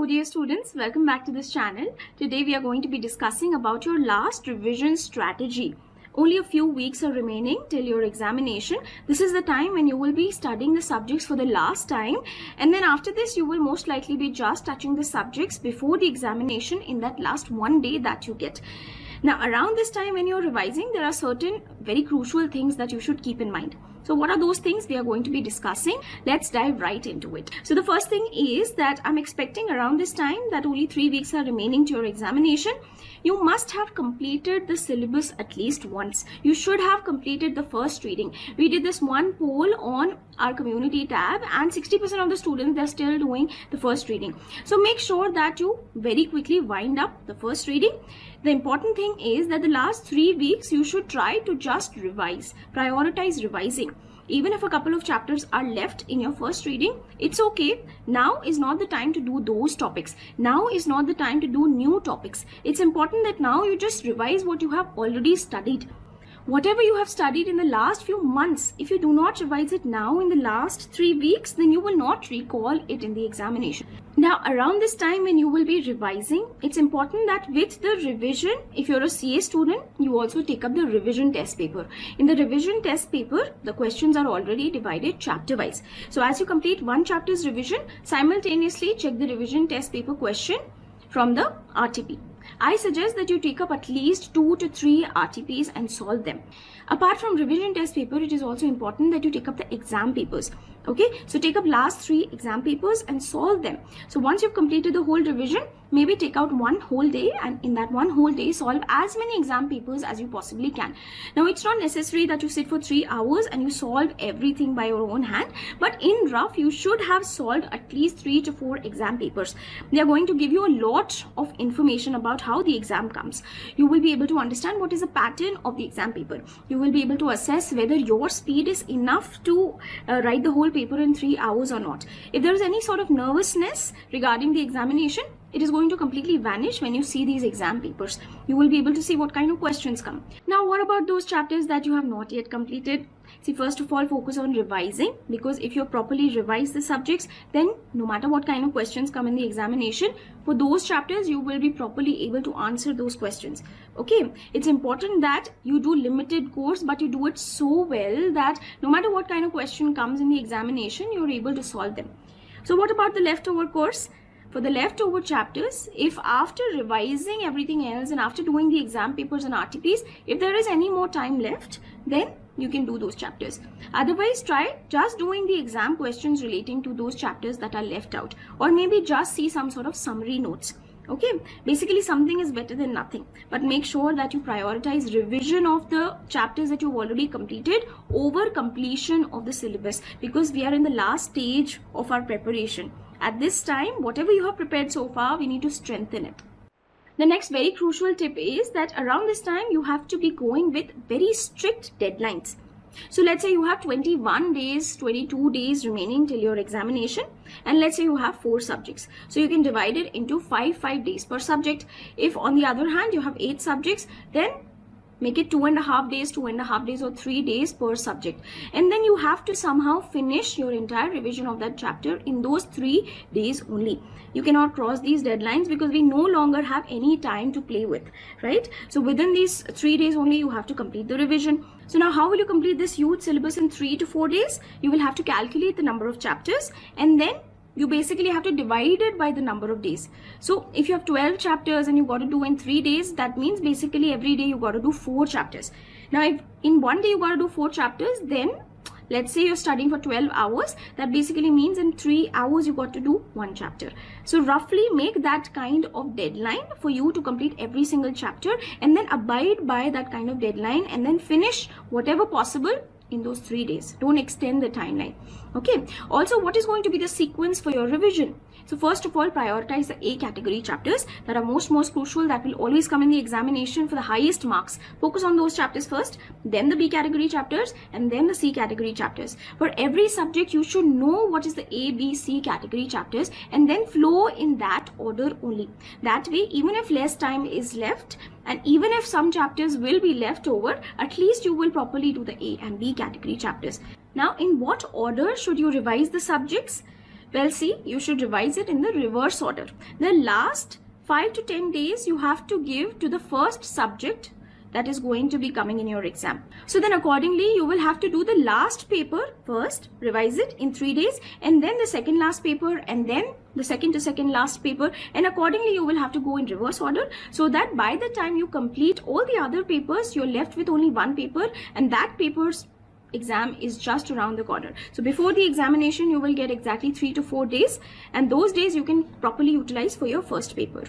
Hello dear students, welcome back to this channel. Today we are going to be discussing about your last revision strategy. Only a few weeks are remaining till your examination. This is the time when you will be studying the subjects for the last time, and then after this you will most likely be just touching the subjects before the examination in that last one day that you get. Now around this time when you're revising, there are certain very crucial things that you should keep in mind. So what are those things we are going to be discussing? Let's dive right into it. So the first thing is that I'm expecting around this time that only 3 weeks are remaining to your examination. You must have completed the syllabus at least once. You should have completed the first reading. We did this one poll on our community tab and 60% of the students, they're still doing the first reading. So make sure that you very quickly wind up the first reading. The important thing is that the last 3 weeks you should try to just revise, prioritize revising. Even if a couple of chapters are left in your first reading, it's okay. Now is not the time to do those topics. Now is not the time to do new topics. It's important that now you just revise what you have already studied. Whatever you have studied in the last few months, if you do not revise it now in the last 3 weeks, then you will not recall it in the examination. Now, around this time when you will be revising, it's important that with the revision, if you're a CA student, you also take up the revision test paper. In the revision test paper, the questions are already divided chapter-wise. So as you complete one chapter's revision, simultaneously check the revision test paper question from the RTP. I suggest that you take up at least 2 to 3 RTPs and solve them. Apart from revision test paper, it is also important that you take up the exam papers. Okay, so take up last 3 exam papers and solve them. So once you've completed the whole revision, maybe take out one whole day, and in that one whole day solve as many exam papers as you possibly can. Now it's not necessary that you sit for 3 hours and you solve everything by your own hand, but in rough you should have solved at least 3 to 4 exam papers. They are going to give you a lot of information about how the exam comes. You will be able to understand what is the pattern of the exam paper. You will be able to assess whether your speed is enough to write the whole paper in 3 hours or not. If there is any sort of nervousness regarding the examination, it is going to completely vanish when you see these exam papers. You will be able to see what kind of questions come. Now, what about those chapters that you have not yet completed? See, first of all, focus on revising, because if you properly revise the subjects, then no matter what kind of questions come in the examination, for those chapters, you will be properly able to answer those questions. Okay, it's important that you do limited course, but you do it so well that no matter what kind of question comes in the examination, you're able to solve them. So what about the leftover course? For the leftover chapters, if after revising everything else and after doing the exam papers and RTPs, if there is any more time left, then you can do those chapters. Otherwise, try just doing the exam questions relating to those chapters that are left out, or maybe just see some sort of summary notes. Okay, basically something is better than nothing, but make sure that you prioritize revision of the chapters that you've already completed over completion of the syllabus, because we are in the last stage of our preparation. At this time, whatever you have prepared so far, we need to strengthen it. The next very crucial tip is that around this time, you have to be going with very strict deadlines. So let's say you have 21 days, 22 days remaining till your examination, and let's say you have 4 subjects. So you can divide it into 5 days per subject. If on the other hand, you have 8 subjects, then make it 2.5 days, 2.5 days or 3 days per subject. And then you have to somehow finish your entire revision of that chapter in those 3 days only. You cannot cross these deadlines because we no longer have any time to play with, right? So within these 3 days only, you have to complete the revision. So now how will you complete this huge syllabus in 3 to 4 days? You will have to calculate the number of chapters, and then you basically have to divide it by the number of days. So if you have 12 chapters and you got to do in 3 days, that means basically every day you got to do 4 chapters. Now if in one day you got to do 4 chapters, then let's say you're studying for 12 hours, that basically means in 3 hours you got to do 1 chapter. So roughly make that kind of deadline for you to complete every single chapter, and then abide by that kind of deadline, and then finish whatever possible in those 3 days. Don't extend the timeline. Okay, also what is going to be the sequence for your revision? So first of all, prioritize the A category chapters that are most crucial, that will always come in the examination for the highest marks. Focus on those chapters first, then the B category chapters, and then the C category chapters. For every subject, you should know what is the A, B, C category chapters, and then flow in that order only. That way, even if less time is left, and even if some chapters will be left over, at least you will properly do the A and B category chapters. Now, in what order should you revise the subjects? Well, see, you should revise it in the reverse order. The last 5 to 10 days you have to give to the first subject that is going to be coming in your exam. So then accordingly, you will have to do the last paper first, revise it in 3 days, and then the second last paper, and then the second to second last paper, and accordingly you will have to go in reverse order, so that by the time you complete all the other papers, you're left with only one paper, and that paper's exam is just around the corner. So before the examination, you will get exactly 3 to 4 days, and those days you can properly utilize for your first paper.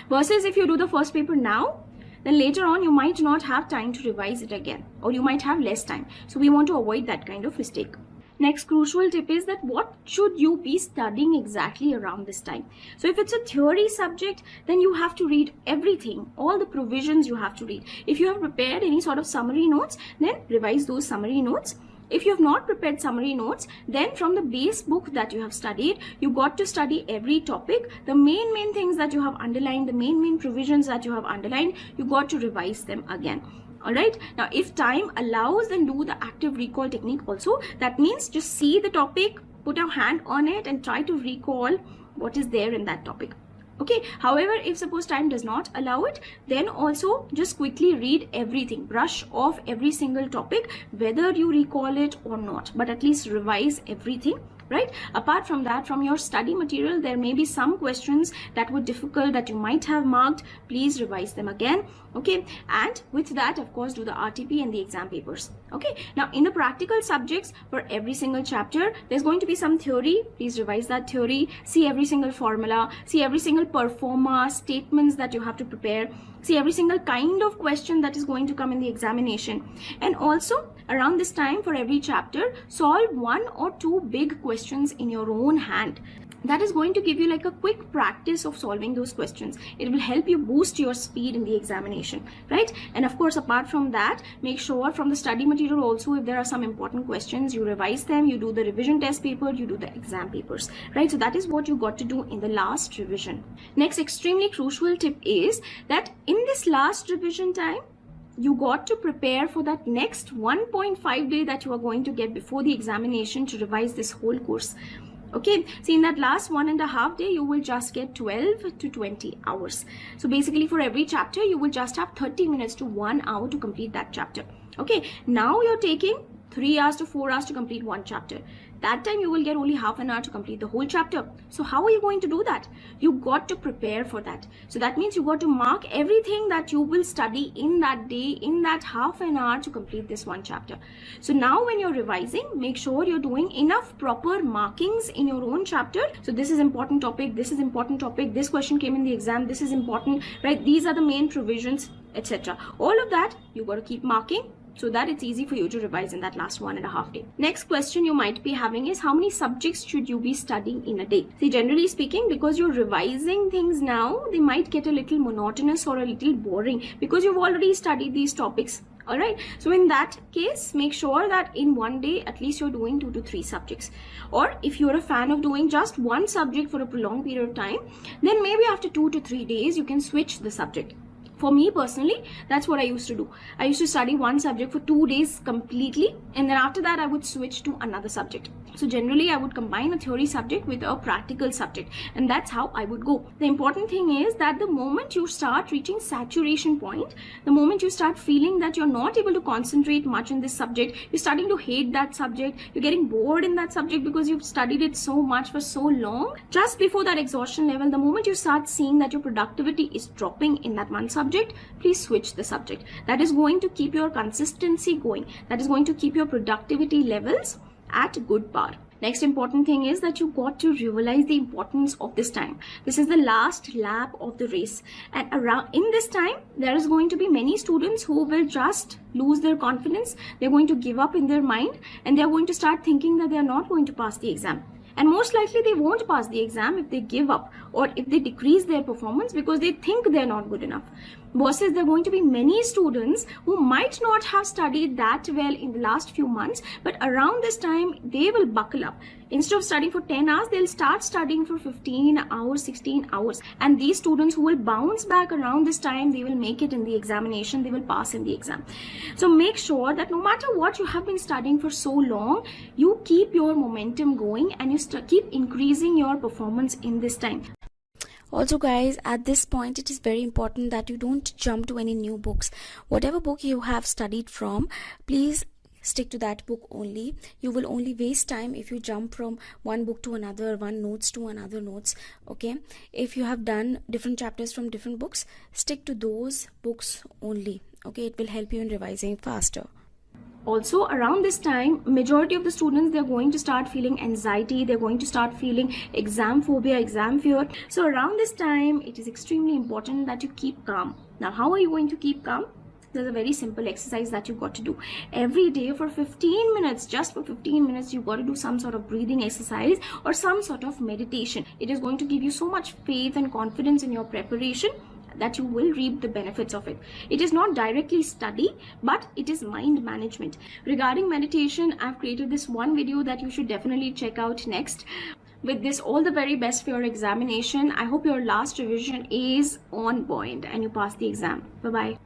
Versus if you do the first paper now, then later on you might not have time to revise it again, or you might have less time. So we want to avoid that kind of mistake. Next crucial tip is that what should you be studying exactly around this time? So if it's a theory subject, then you have to read everything, all the provisions you have to read. If you have prepared any sort of summary notes, then revise those summary notes. If you have not prepared summary notes, then from the base book that you have studied, you got to study every topic. The main things that you have underlined, the main provisions that you have underlined, you got to revise them again. Alright, now if time allows, then do the active recall technique also. That means just see the topic, put your hand on it and try to recall what is there in that topic. Okay, however, if suppose time does not allow it, then also just quickly read everything, brush off every single topic, whether you recall it or not, but at least revise everything. Right? Apart from that, from your study material, there may be some questions that were difficult that you might have marked. Please revise them again. Okay, and with that, of course, do the RTP and the exam papers. Okay, now in the practical subjects, for every single chapter, there's going to be some theory. Please revise that theory, see every single formula, see every single performer statements that you have to prepare, see every single kind of question that is going to come in the examination. And also around this time, for every chapter, solve 1 or 2 big questions in your own hand. That is going to give you like a quick practice of solving those questions. It will help you boost your speed in the examination, right? And of course, apart from that, make sure from the study material also, if there are some important questions, you revise them, you do the revision test paper, you do the exam papers, right? So that is what you got to do in the last revision. Next extremely crucial tip is that in this last revision time, you got to prepare for that next 1.5 day that you are going to get before the examination to revise this whole course. Okay, so in that last 1.5 day, you will just get 12 to 20 hours. So basically for every chapter, you will just have 30 minutes to 1 hour to complete that chapter. Okay, now you're taking 3 hours to 4 hours to complete one chapter. That time you will get only half an hour to complete the whole chapter. So how are you going to do that? You got to prepare for that. So that means you got to mark everything that you will study in that day, in that half an hour to complete this one chapter. So now when you're revising, make sure you're doing enough proper markings in your own chapter. So this is important topic, this is important topic, this question came in the exam, this is important, right? These are the main provisions, etc. All of that you got to keep marking, so that it's easy for you to revise in that last 1.5 day. Next question you might be having is, how many subjects should you be studying in a day? See, generally speaking, because you're revising things now, they might get a little monotonous or a little boring because you've already studied these topics. Alright, so in that case, make sure that in one day, at least you're doing 2 to 3 subjects. Or if you're a fan of doing just one subject for a prolonged period of time, then maybe after 2 to 3 days, you can switch the subject. For me personally, that's what I used to do. I used to study one subject for 2 days completely, and then after that I would switch to another subject. So generally I would combine a theory subject with a practical subject, and that's how I would go. The important thing is that the moment you start reaching saturation point, the moment you start feeling that you're not able to concentrate much in this subject, you're starting to hate that subject, you're getting bored in that subject because you've studied it so much for so long, just before that exhaustion level, the moment you start seeing that your productivity is dropping in that one subject, please switch the subject. That is going to keep your consistency going. That is going to keep your productivity levels at good par. Next important thing is that you got to realize the importance of this time. This is the last lap of the race, and around in this time there is going to be many students who will just lose their confidence. They're going to give up in their mind, and they're going to start thinking that they are not going to pass the exam. And most likely they won't pass the exam if they give up or if they decrease their performance because they think they're not good enough. Versus there are going to be many students who might not have studied that well in the last few months, but around this time they will buckle up. Instead of studying for 10 hours, they'll start studying for 15 hours, 16 hours. And these students who will bounce back around this time, they will make it in the examination, they will pass in the exam. So make sure that no matter what you have been studying for so long, you keep your momentum going and you keep increasing your performance in this time. Also guys, at this point it is very important that you don't jump to any new books. Whatever book you have studied from, please stick to that book only. You will only waste time if you jump from one book to another, one notes to another notes. Okay, if you have done different chapters from different books, stick to those books only. Okay, it will help you in revising faster. Also, around this time, majority of the students, they're going to start feeling anxiety, they're going to start feeling exam phobia, exam fear. So around this time, it is extremely important that you keep calm. Now, how are you going to keep calm? There's a very simple exercise that you've got to do every day for 15 minutes. Just for 15 minutes, you've got to do some sort of breathing exercise or some sort of meditation. It is going to give you so much faith and confidence in your preparation that you will reap the benefits of it. It is not directly study, but it is mind management. Regarding meditation, I've created this one video that you should definitely check out next. With this, all the very best for your examination. I hope your last revision is on point and you pass the exam. Bye-bye.